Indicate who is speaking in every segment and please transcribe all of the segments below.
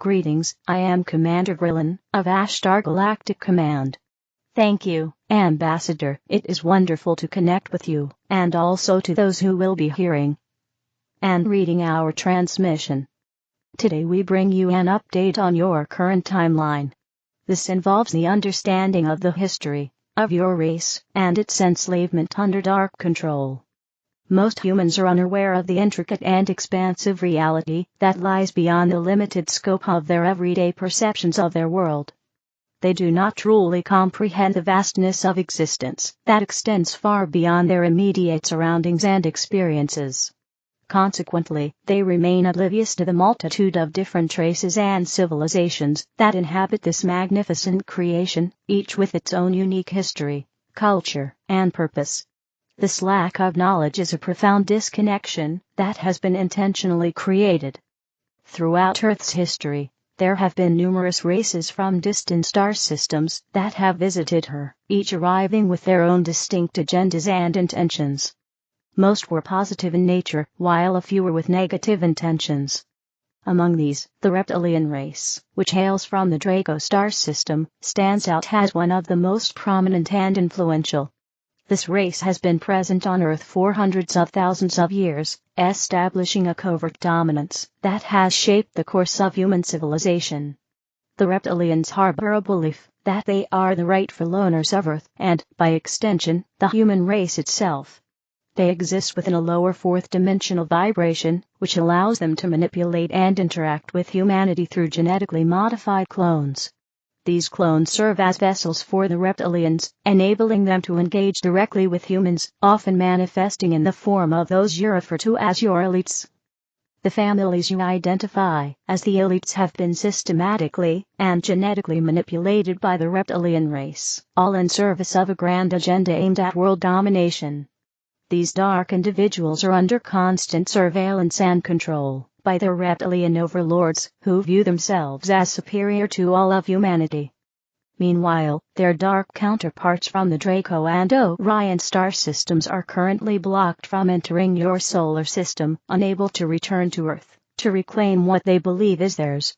Speaker 1: Greetings, I am Commander Vrillon, of Galactic Command. Thank you, Ambassador. It is wonderful to connect with you, and also to those who will be hearing and reading our transmission. Today we bring you an update on your current timeline. This involves the understanding of the history of your race and its enslavement under dark control. Most humans are unaware of the intricate and expansive reality that lies beyond the limited scope of their everyday perceptions of their world. They do not truly comprehend the vastness of existence that extends far beyond their immediate surroundings and experiences. Consequently, they remain oblivious to the multitude of different races and civilizations that inhabit this magnificent creation, each with its own unique history, culture, and purpose. This lack of knowledge is a profound disconnection that has been intentionally created. Throughout Earth's history, there have been numerous races from distant star systems that have visited her, each arriving with their own distinct agendas and intentions. Most were positive in nature, while a few were with negative intentions. Among these, the reptilian race, which hails from the Draco star system, stands out as one of the most prominent and influential. This race has been present on Earth for hundreds of thousands of years, establishing a covert dominance that has shaped the course of human civilization. The reptilians harbor a belief that they are the rightful owners of Earth and, by extension, the human race itself. They exist within a lower fourth-dimensional vibration, which allows them to manipulate and interact with humanity through genetically modified clones. These clones serve as vessels for the reptilians, enabling them to engage directly with humans, often manifesting in the form of those you refer to as your elites. The families you identify as the elites have been systematically and genetically manipulated by the reptilian race, all in service of a grand agenda aimed at world domination. These dark individuals are under constant surveillance and control by their reptilian overlords, who view themselves as superior to all of humanity. Meanwhile, their dark counterparts from the Draco and Orion star systems are currently blocked from entering your solar system, unable to return to Earth to reclaim what they believe is theirs.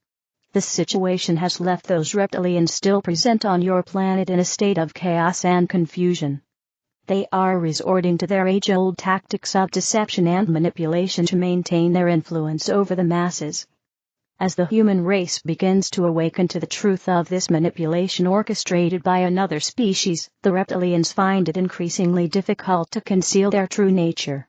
Speaker 1: This situation has left those reptilians still present on your planet in a state of chaos and confusion. They are resorting to their age-old tactics of deception and manipulation to maintain their influence over the masses. As the human race begins to awaken to the truth of this manipulation orchestrated by another species, the reptilians find it increasingly difficult to conceal their true nature.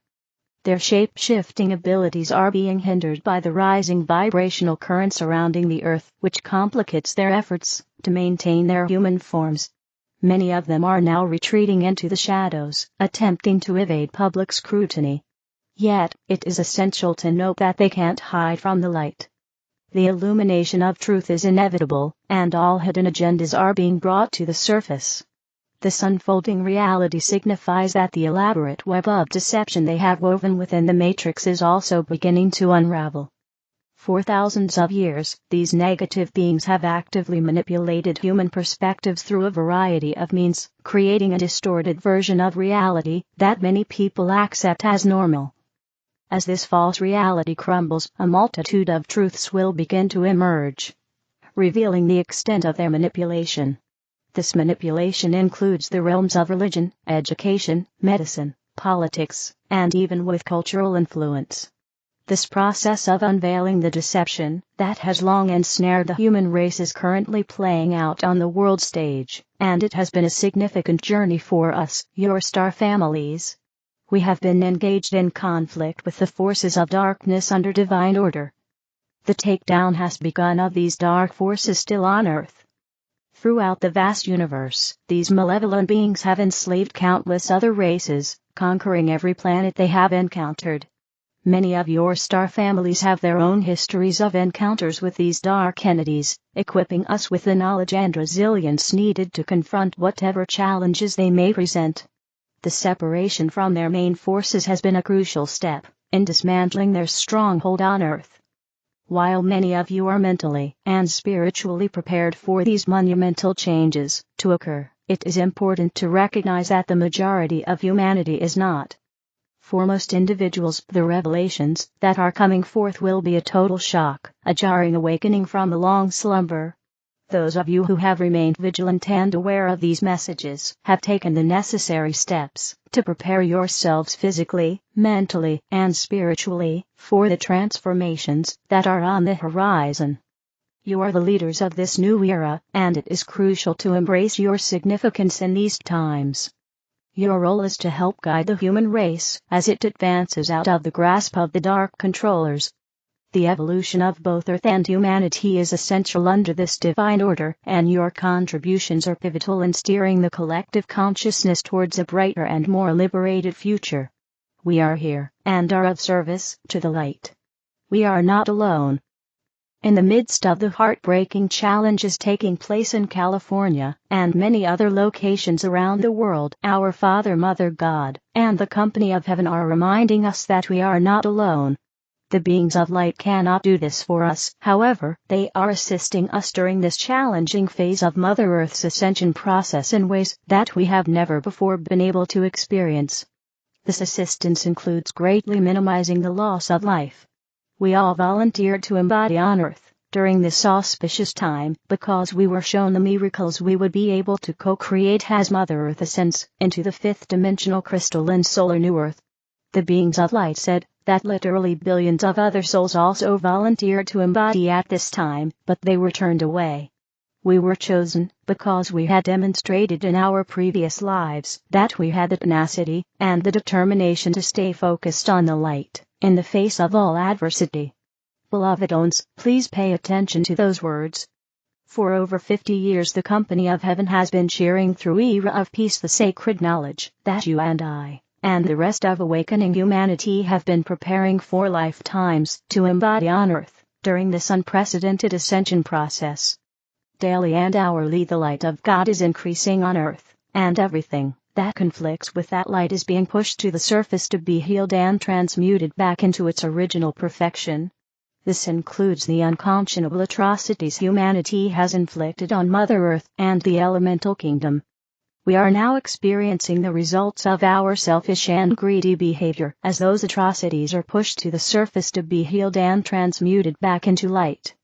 Speaker 1: Their shape-shifting abilities are being hindered by the rising vibrational current surrounding the Earth, which complicates their efforts to maintain their human forms. Many of them are now retreating into the shadows, attempting to evade public scrutiny. Yet, it is essential to note that they can't hide from the light. The illumination of truth is inevitable, and all hidden agendas are being brought to the surface. This unfolding reality signifies that the elaborate web of deception they have woven within the matrix is also beginning to unravel. For thousands of years, these negative beings have actively manipulated human perspectives through a variety of means, creating a distorted version of reality that many people accept as normal. As this false reality crumbles, a multitude of truths will begin to emerge, revealing the extent of their manipulation. This manipulation includes the realms of religion, education, medicine, politics, and even with cultural influence. This process of unveiling the deception that has long ensnared the human race is currently playing out on the world stage, and it has been a significant journey for us, your star families. We have been engaged in conflict with the forces of darkness under divine order. The takedown has begun of these dark forces still on Earth. Throughout the vast universe, these malevolent beings have enslaved countless other races, conquering every planet they have encountered. Many of your star families have their own histories of encounters with these dark entities, equipping us with the knowledge and resilience needed to confront whatever challenges they may present. The separation from their main forces has been a crucial step in dismantling their stronghold on Earth. While many of you are mentally and spiritually prepared for these monumental changes to occur, it is important to recognize that the majority of humanity is not. for most individuals, the revelations that are coming forth will be a total shock, a jarring awakening from a long slumber. Those of you who have remained vigilant and aware of these messages have taken the necessary steps to prepare yourselves physically, mentally, and spiritually for the transformations that are on the horizon. You are the leaders of this new era, and it is crucial to embrace your significance in these times. Your role is to help guide the human race as it advances out of the grasp of the dark controllers. The evolution of both Earth and humanity is essential under this divine order, and your contributions are pivotal in steering the collective consciousness towards a brighter and more liberated future. We are here, and are of service to the light. We are not alone. In the midst of the heartbreaking challenges taking place in California and many other locations around the world, our Father, Mother, God, and the company of heaven are reminding us that we are not alone. The beings of light cannot do this for us, however, they are assisting us during this challenging phase of Mother Earth's ascension process in ways that we have never before been able to experience. This assistance includes greatly minimizing the loss of life. We all volunteered to embody on Earth during this auspicious time because we were shown the miracles we would be able to co-create as Mother Earth ascends into the fifth-dimensional crystalline solar New Earth. The beings of light said that literally billions of other souls also volunteered to embody at this time, but they were turned away. We were chosen because we had demonstrated in our previous lives that we had the tenacity and the determination to stay focused on the light in the face of all adversity. Beloved ones, please pay attention to those words. For over 50 years the company of heaven has been cheering through era of peace the sacred knowledge that you and I, and the rest of awakening humanity have been preparing for lifetimes to embody on Earth during this unprecedented ascension process. Daily and hourly the light of God is increasing on Earth, and everything that conflicts with that light is being pushed to the surface to be healed and transmuted back into its original perfection. This includes the unconscionable atrocities humanity has inflicted on Mother Earth and the elemental kingdom. We are now experiencing the results of our selfish and greedy behavior as those atrocities are pushed to the surface to be healed and transmuted back into light.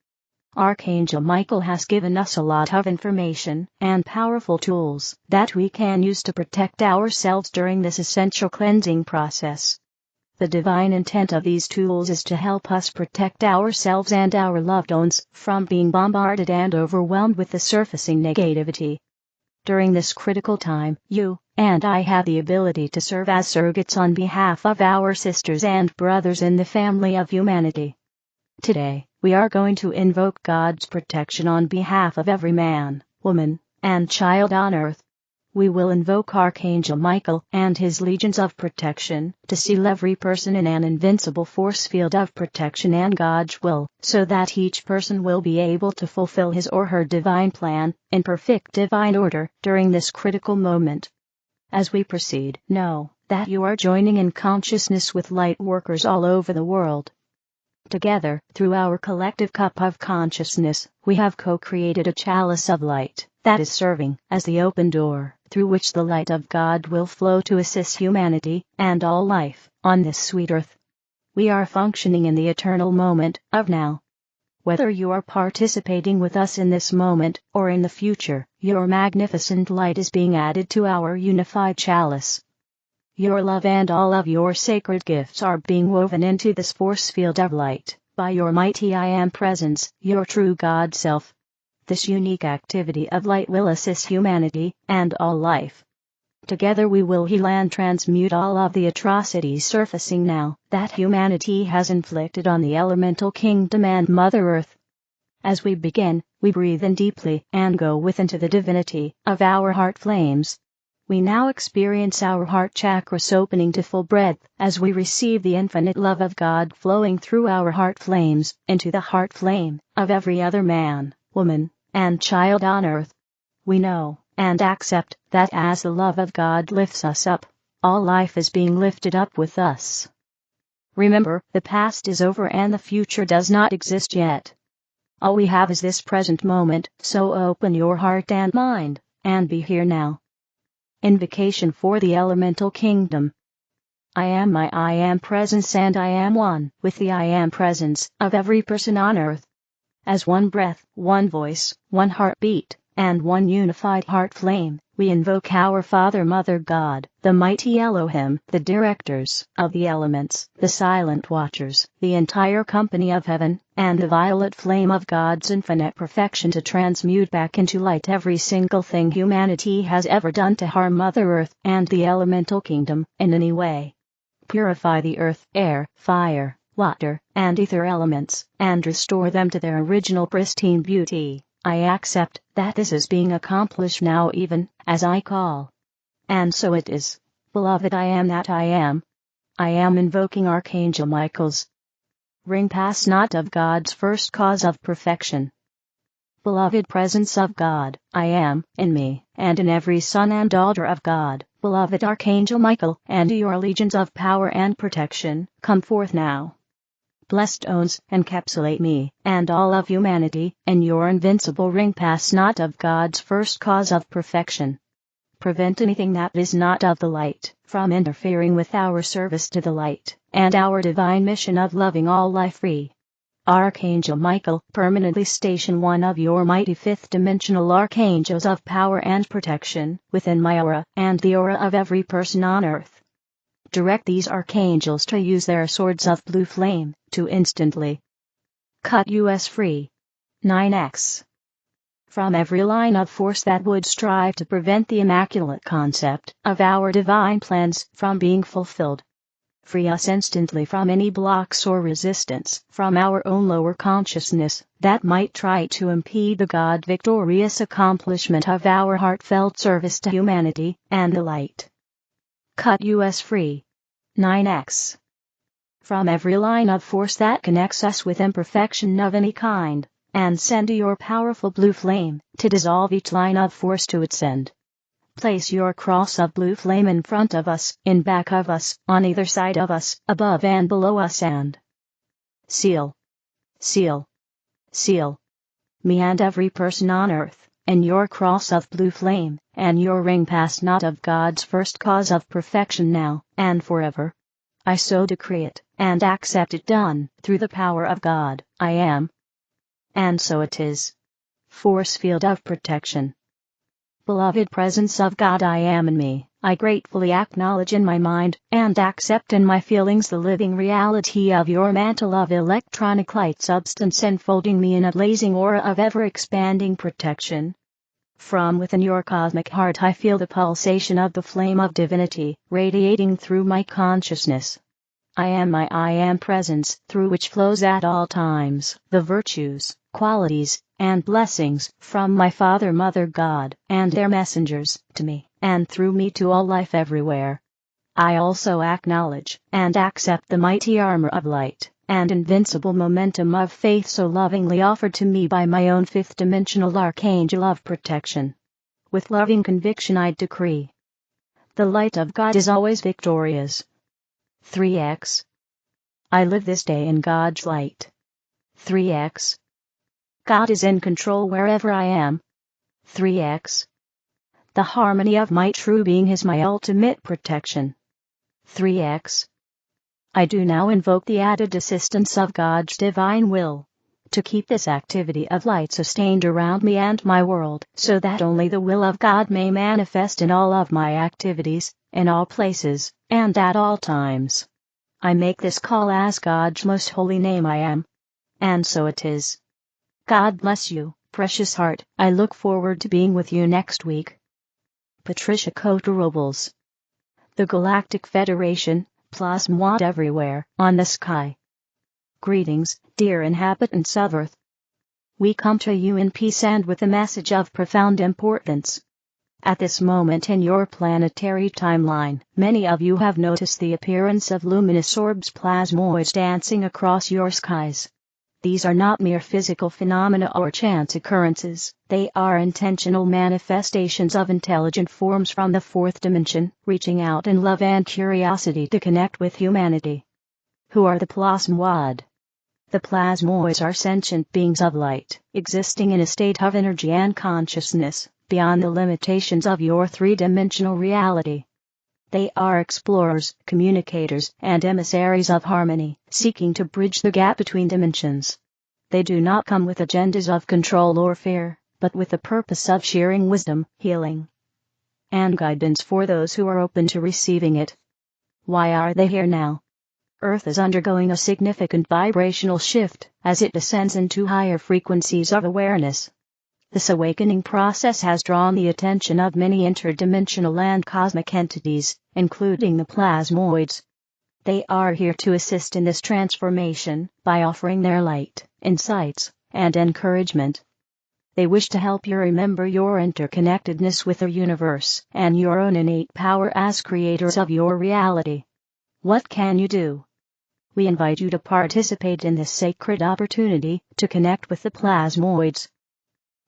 Speaker 1: Archangel Michael has given us a lot of information and powerful tools that we can use to protect ourselves during this essential cleansing process. The divine intent of these tools is to help us protect ourselves and our loved ones from being bombarded and overwhelmed with the surfacing negativity. During this critical time, you and I have the ability to serve as surrogates on behalf of our sisters and brothers in the family of humanity. Today, we are going to invoke God's protection on behalf of every man, woman, and child on Earth. We will invoke Archangel Michael and his legions of protection to seal every person in an invincible force field of protection and God's will, so that each person will be able to fulfill his or her divine plan in perfect divine order during this critical moment. As we proceed, know that you are joining in consciousness with light workers all over the world. Together, through our collective cup of consciousness, we have co-created a chalice of light that is serving as the open door through which the light of God will flow to assist humanity and all life on this sweet earth. We are functioning in the eternal moment of now. Whether you are participating with us in this moment or in the future, your magnificent light is being added to our unified chalice. Your love and all of your sacred gifts are being woven into this force field of light by your mighty I Am presence, your true God self. This unique activity of light will assist humanity and all life. Together we will heal and transmute all of the atrocities surfacing now that humanity has inflicted on the elemental kingdom and Mother Earth. As we begin, we breathe in deeply and go within to the divinity of our heart flames. We now experience our heart chakras opening to full breadth as we receive the infinite love of God flowing through our heart flames into the heart flame of every other man, woman, and child on Earth. We know and accept that as the love of God lifts us up, all life is being lifted up with us. Remember, the past is over and the future does not exist yet. All we have is this present moment, so open your heart and mind, and be here now. Invocation for the Elemental Kingdom. I am my I am presence, and I am one with the I am presence of every person on earth. As one breath, one voice, one heartbeat, and one unified heart flame, we invoke our Father, Mother God, the mighty Elohim, the directors of the elements, the silent watchers, the entire company of heaven, and the violet flame of God's infinite perfection to transmute back into light every single thing humanity has ever done to harm Mother Earth and the elemental kingdom in any way. Purify the earth, air, fire, water, and ether elements, and restore them to their original pristine beauty. I accept that this is being accomplished now, even as I call. And so it is. Beloved, I am that I am. I am invoking Archangel Michael's ring pass knot of God's first cause of perfection. Beloved presence of God, I am, in me, and in every son and daughter of God, beloved Archangel Michael, and your legions of power and protection, come forth now. Bless, stones, encapsulate me, and all of humanity, in your invincible ring pass knot of God's first cause of perfection. Prevent anything that is not of the light from interfering with our service to the light, and our divine mission of loving all life free. Archangel Michael, permanently station one of your mighty fifth-dimensional archangels of power and protection, within my aura, and the aura of every person on earth. Direct these archangels to use their swords of blue flame, to instantly cut us free. 9x. From every line of force that would strive to prevent the immaculate concept of our divine plans from being fulfilled. Free us instantly from any blocks or resistance from our own lower consciousness that might try to impede the God-victorious accomplishment of our heartfelt service to humanity and the light. Cut us free. 9x. From every line of force that connects us with imperfection of any kind, and send your powerful blue flame to dissolve each line of force to its end. Place your cross of blue flame in front of us, in back of us, on either side of us, above and below us, and seal, seal, seal me and every person on earth, in your cross of blue flame, and your ring pass knot of God's first cause of perfection now, and forever. I so decree it, and accept it done, through the power of God, I am. And so it is. Force field of protection. Beloved presence of God, I am in me, I gratefully acknowledge in my mind, and accept in my feelings the living reality of your mantle of electronic light substance enfolding me in a blazing aura of ever-expanding protection. From within your cosmic heart I feel the pulsation of the flame of divinity, radiating through my consciousness. I am my I am presence, through which flows at all times the virtues, qualities, and blessings from my Father, Mother God, and their messengers, to me, and through me to all life everywhere. I also acknowledge and accept the mighty armor of light and invincible momentum of faith so lovingly offered to me by my own fifth-dimensional archangel of protection. With loving conviction I decree. The light of God is always victorious. 3x. I live this day in God's light. 3x. God is in control wherever I am. 3x. The harmony of my true being is my ultimate protection. 3x. I do now invoke the added assistance of God's divine will to keep this activity of light sustained around me and my world, so that only the will of God may manifest in all of my activities, in all places, and at all times. I make this call as God's most holy name, I am. And so it is. God bless you, precious heart. I look forward to being with you next week. Patricia, Cota, Robles. The Galactic Federation, Plasmoid everywhere, on the sky. Greetings, dear inhabitants of Earth. We come to you in peace and with a message of profound importance. At this moment in your planetary timeline, many of you have noticed the appearance of luminous orbs, plasmoids, dancing across your skies. These are not mere physical phenomena or chance occurrences, they are intentional manifestations of intelligent forms from the fourth dimension, reaching out in love and curiosity to connect with humanity. Who are the Plasmoid? The Plasmoids are sentient beings of light, existing in a state of energy and consciousness, beyond the limitations of your three-dimensional reality. They are explorers, communicators, and emissaries of harmony, seeking to bridge the gap between dimensions. They do not come with agendas of control or fear, but with the purpose of sharing wisdom, healing, and guidance for those who are open to receiving it. Why are they here now? Earth is undergoing a significant vibrational shift as it descends into higher frequencies of awareness. This awakening process has drawn the attention of many interdimensional and cosmic entities, including the Plasmoids. They are here to assist in this transformation by offering their light, insights, and encouragement. They wish to help you remember your interconnectedness with the universe and your own innate power as creators of your reality. What can you do? We invite you to participate in this sacred opportunity to connect with the Plasmoids.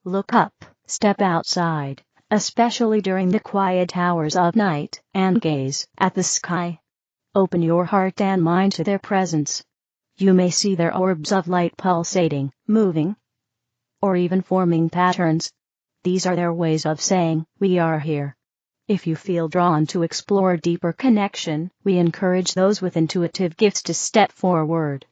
Speaker 1: Look up, step outside, especially during the quiet hours of night, and gaze at the sky. Open your heart and mind to their presence. You may see their orbs of light pulsating, moving, or even forming patterns. These are their ways of saying, "We are here." If you feel drawn to explore deeper connection, we encourage those with intuitive gifts to step forward.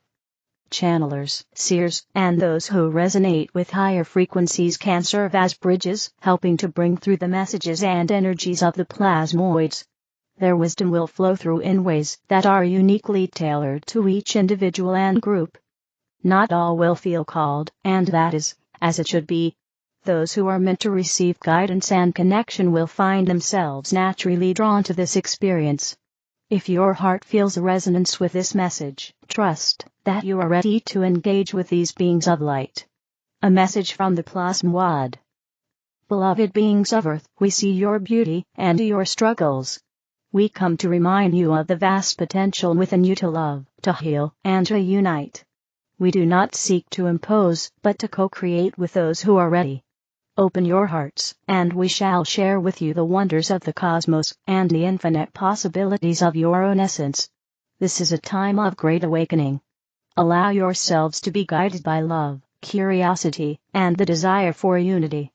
Speaker 1: Channelers, seers, and those who resonate with higher frequencies can serve as bridges, helping to bring through the messages and energies of the Plasmoids. Their wisdom will flow through in ways that are uniquely tailored to each individual and group. Not all will feel called, and that is, as it should be. Those who are meant to receive guidance and connection will find themselves naturally drawn to this experience. If your heart feels a resonance with this message, trust that you are ready to engage with these beings of light. A message from the Plasmoid. Beloved beings of Earth, we see your beauty and your struggles. We come to remind you of the vast potential within you to love, to heal, and to unite. We do not seek to impose, but to co-create with those who are ready. Open your hearts, and we shall share with you the wonders of the cosmos and the infinite possibilities of your own essence. This is a time of great awakening. Allow yourselves to be guided by love, curiosity, and the desire for unity.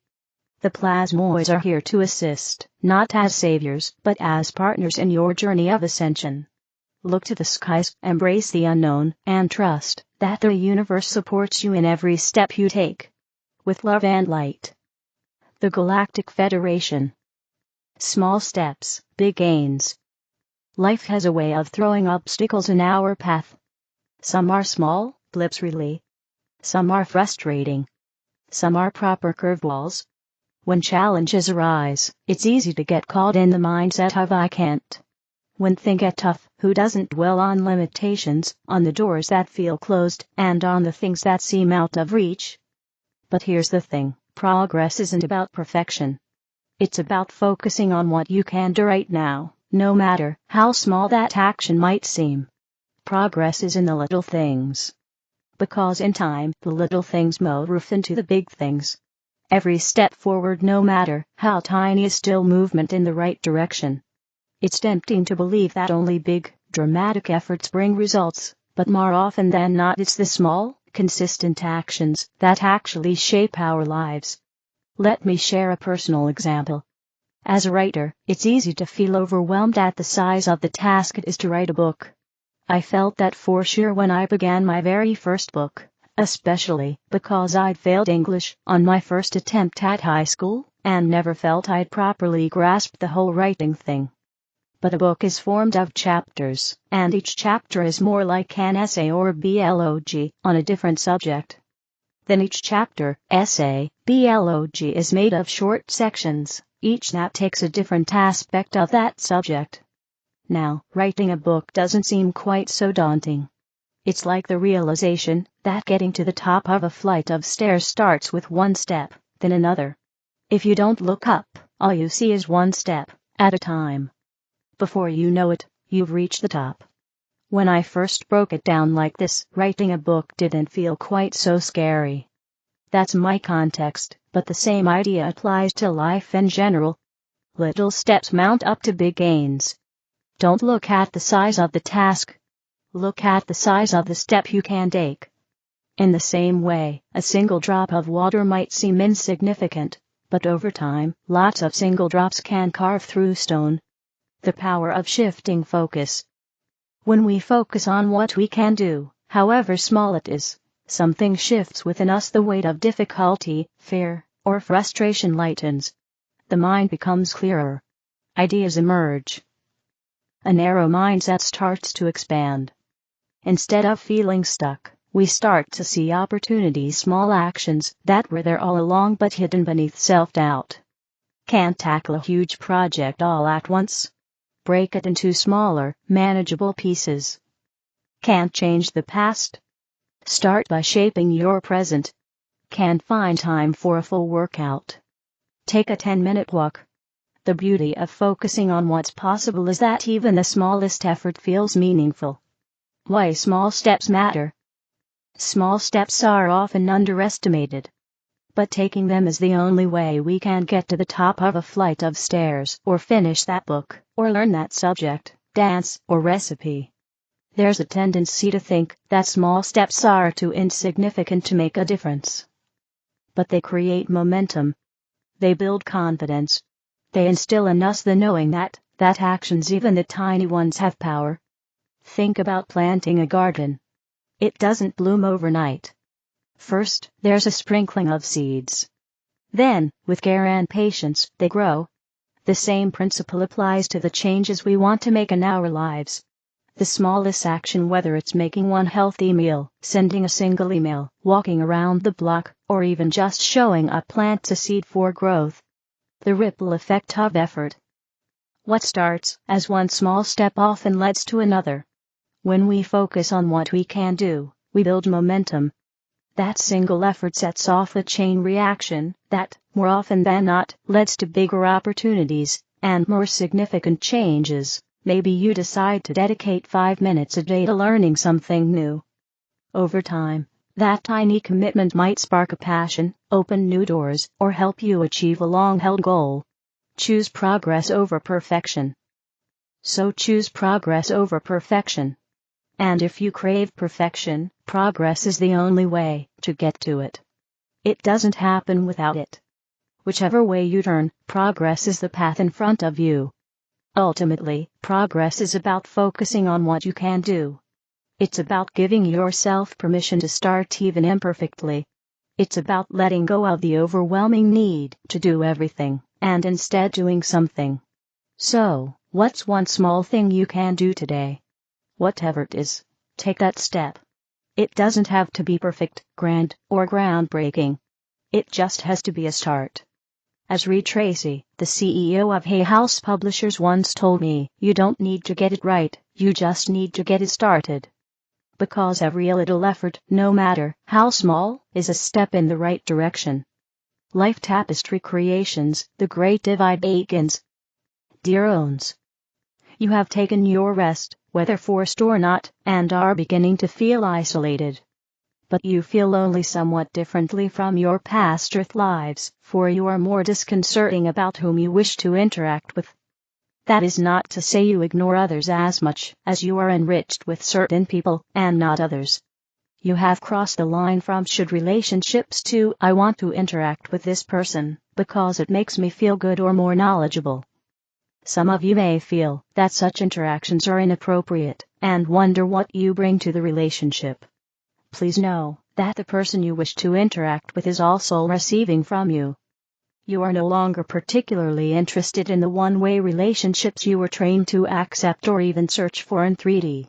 Speaker 1: The Plasmoids are here to assist, not as saviors, but as partners in your journey of ascension. Look to the skies, embrace the unknown, and trust that the universe supports you in every step you take. With love and light. The Galactic Federation. Small steps, big gains. Life has a way of throwing obstacles in our path. Some are small, blips really. Some are frustrating. Some are proper curveballs. When challenges arise, it's easy to get caught in the mindset of "I can't." When things get tough, who doesn't dwell on limitations, on the doors that feel closed, and on the things that seem out of reach? But here's the thing. Progress isn't about perfection. It's about focusing on what you can do right now, no matter how small that action might seem. Progress is in the little things. Because in time, the little things morph into the big things. Every step forward, no matter how tiny, is still movement in the right direction. It's tempting to believe that only big, dramatic efforts bring results, but more often than not it's the small, consistent actions that actually shape our lives. Let me share a personal example. As a writer, it's easy to feel overwhelmed at the size of the task it is to write a book. I felt that for sure when I began my very first book, especially because I'd failed English on my first attempt at high school, and never felt I'd properly grasped the whole writing thing. But a book is formed of chapters, and each chapter is more like an essay or blog on a different subject. Then each chapter, essay, blog is made of short sections, each that takes a different aspect of that subject. Now, writing a book doesn't seem quite so daunting. It's like the realization that getting to the top of a flight of stairs starts with one step, then another. If you don't look up, all you see is one step at a time. Before you know it, you've reached the top. When I first broke it down like this, writing a book didn't feel quite so scary. That's my context, but the same idea applies to life in general. Little steps mount up to big gains. Don't look at the size of the task. Look at the size of the step you can take. In the same way, a single drop of water might seem insignificant, but over time, lots of single drops can carve through stone. The power of shifting focus. When we focus on what we can do, however small it is, something shifts within us. The weight of difficulty, fear, or frustration lightens. The mind becomes clearer. Ideas emerge. A narrow mindset starts to expand. Instead of feeling stuck, we start to see opportunities, small actions that were there all along but hidden beneath self-doubt. Can't tackle a huge project all at once? Break it into smaller, manageable pieces. Can't change the past? Start by shaping your present. Can't find time for a full workout? Take a 10-minute walk. The beauty of focusing on what's possible is that even the smallest effort feels meaningful. Why small steps matter? Small steps are often underestimated. But taking them is the only way we can get to the top of a flight of stairs, or finish that book, or learn that subject, dance, or recipe. There's a tendency to think that small steps are too insignificant to make a difference. But they create momentum. They build confidence. They instill in us the knowing that actions, even the tiny ones, have power. Think about planting a garden. It doesn't bloom overnight. First, there's a sprinkling of seeds. Then, with care and patience, they grow. The same principle applies to the changes we want to make in our lives. The smallest action, whether it's making one healthy meal, sending a single email, walking around the block, or even just showing up, plants a seed for growth. The ripple effect of effort. What starts as one small step often leads to another. When we focus on what we can do, we build momentum. That single effort sets off a chain reaction that, more often than not, leads to bigger opportunities and more significant changes. Maybe you decide to dedicate 5 minutes a day to learning something new. Over time, that tiny commitment might spark a passion, open new doors, or help you achieve a long-held goal. Choose progress over perfection. So choose progress over perfection. And if you crave perfection, progress is the only way to get to it. It doesn't happen without it. Whichever way you turn, progress is the path in front of you. Ultimately, progress is about focusing on what you can do. It's about giving yourself permission to start even imperfectly. It's about letting go of the overwhelming need to do everything, and instead doing something. So, what's one small thing you can do today? Whatever it is, take that step. It doesn't have to be perfect, grand, or groundbreaking. It just has to be a start. As Reed Tracy, the CEO of Hay House Publishers, once told me, you don't need to get it right, you just need to get it started. Because every little effort, no matter how small, is a step in the right direction. Life Tapestry Creations, The Great Divide begins. Dear Owens, you have taken your rest, whether forced or not, and are beginning to feel isolated. But you feel lonely somewhat differently from your past Earth lives, for you are more disconcerting about whom you wish to interact with. That is not to say you ignore others as much as you are enriched with certain people and not others. You have crossed the line from should relationships to I want to interact with this person because it makes me feel good or more knowledgeable. Some of you may feel that such interactions are inappropriate and wonder what you bring to the relationship. Please know that the person you wish to interact with is also receiving from you. You are no longer particularly interested in the one-way relationships you were trained to accept or even search for in 3D.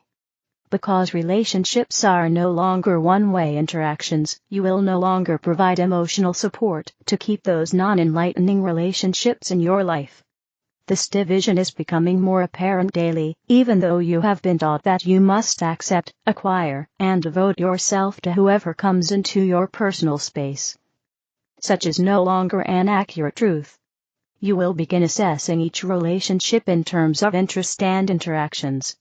Speaker 1: Because relationships are no longer one-way interactions, you will no longer provide emotional support to keep those non-enlightening relationships in your life. This division is becoming more apparent daily, even though you have been taught that you must accept, acquire, and devote yourself to whoever comes into your personal space. Such is no longer an accurate truth. You will begin assessing each relationship in terms of interest and interactions.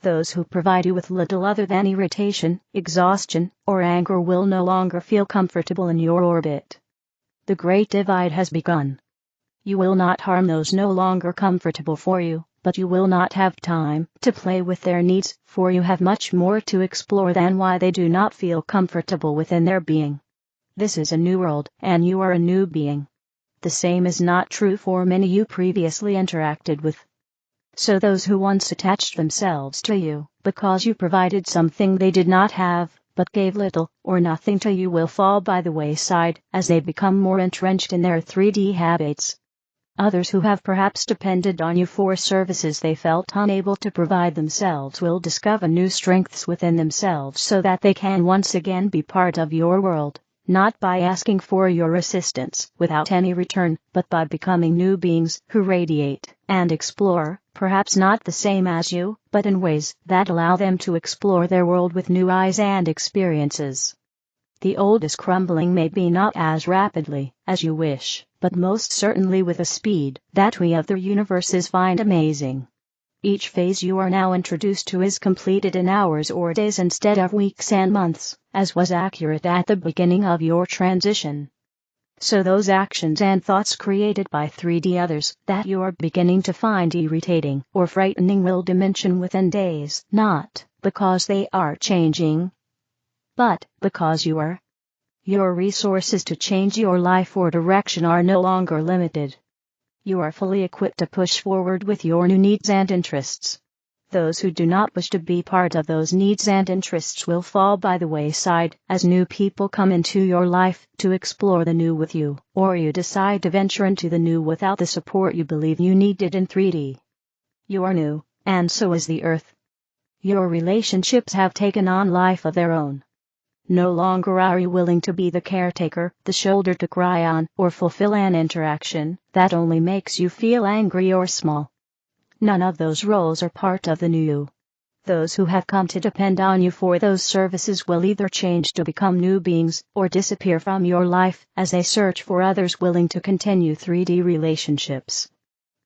Speaker 1: Those who provide you with little other than irritation, exhaustion, or anger will no longer feel comfortable in your orbit. The Great Divide has begun. You will not harm those no longer comfortable for you, but you will not have time to play with their needs, for you have much more to explore than why they do not feel comfortable within their being. This is a new world, and you are a new being. The same is not true for many you previously interacted with. So those who once attached themselves to you, because you provided something they did not have, but gave little or nothing to you, will fall by the wayside as they become more entrenched in their 3D habits. Others who have perhaps depended on you for services they felt unable to provide themselves will discover new strengths within themselves so that they can once again be part of your world, not by asking for your assistance without any return, but by becoming new beings who radiate and explore, perhaps not the same as you, but in ways that allow them to explore their world with new eyes and experiences. The old is crumbling, maybe not as rapidly as you wish, but most certainly with a speed that we other universes find amazing. Each phase you are now introduced to is completed in hours or days instead of weeks and months, as was accurate at the beginning of your transition. So those actions and thoughts created by 3D others that you are beginning to find irritating or frightening will dimension within days, not because they are changing, but because you are. Your resources to change your life or direction are no longer limited. You are fully equipped to push forward with your new needs and interests. Those who do not wish to be part of those needs and interests will fall by the wayside as new people come into your life to explore the new with you, or you decide to venture into the new without the support you believe you needed in 3D. You are new, and so is the Earth. Your relationships have taken on life of their own. No longer are you willing to be the caretaker, the shoulder to cry on, or fulfill an interaction that only makes you feel angry or small. None of those roles are part of the new you. Those who have come to depend on you for those services will either change to become new beings, or disappear from your life as they search for others willing to continue 3D relationships.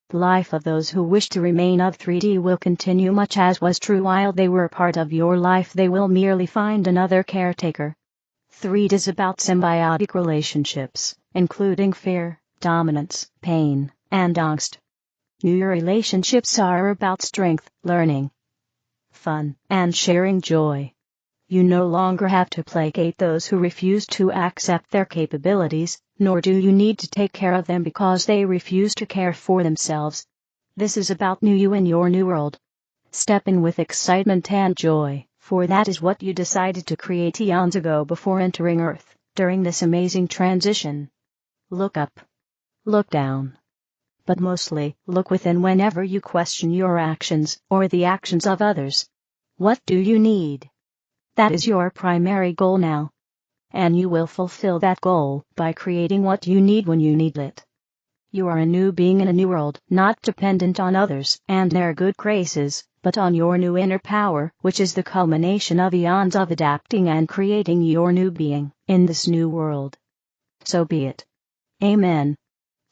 Speaker 1: The life of those who wish to remain of 3D will continue much as was true while they were part of your life. They will merely find another caretaker. 3D is about symbiotic relationships, including fear, dominance, pain, and angst. New relationships are about strength, learning, fun, and sharing joy. You no longer have to placate those who refuse to accept their capabilities, nor do you need to take care of them because they refuse to care for themselves. This is about new you in your new world. Step in with excitement and joy, for that is what you decided to create eons ago before entering Earth, during this amazing transition. Look up. Look down. But mostly, look within whenever you question your actions, or the actions of others. What do you need? That is your primary goal now. And you will fulfill that goal by creating what you need when you need it. You are a new being in a new world, not dependent on others and their good graces, but on your new inner power, which is the culmination of eons of adapting and creating your new being in this new world. So be it. Amen.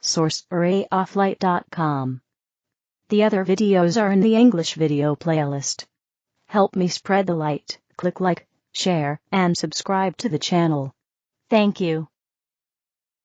Speaker 1: Source: arrayofflight.com. The other videos are in the English video playlist. Help me spread the light. Click like, share, and subscribe to the channel. Thank you.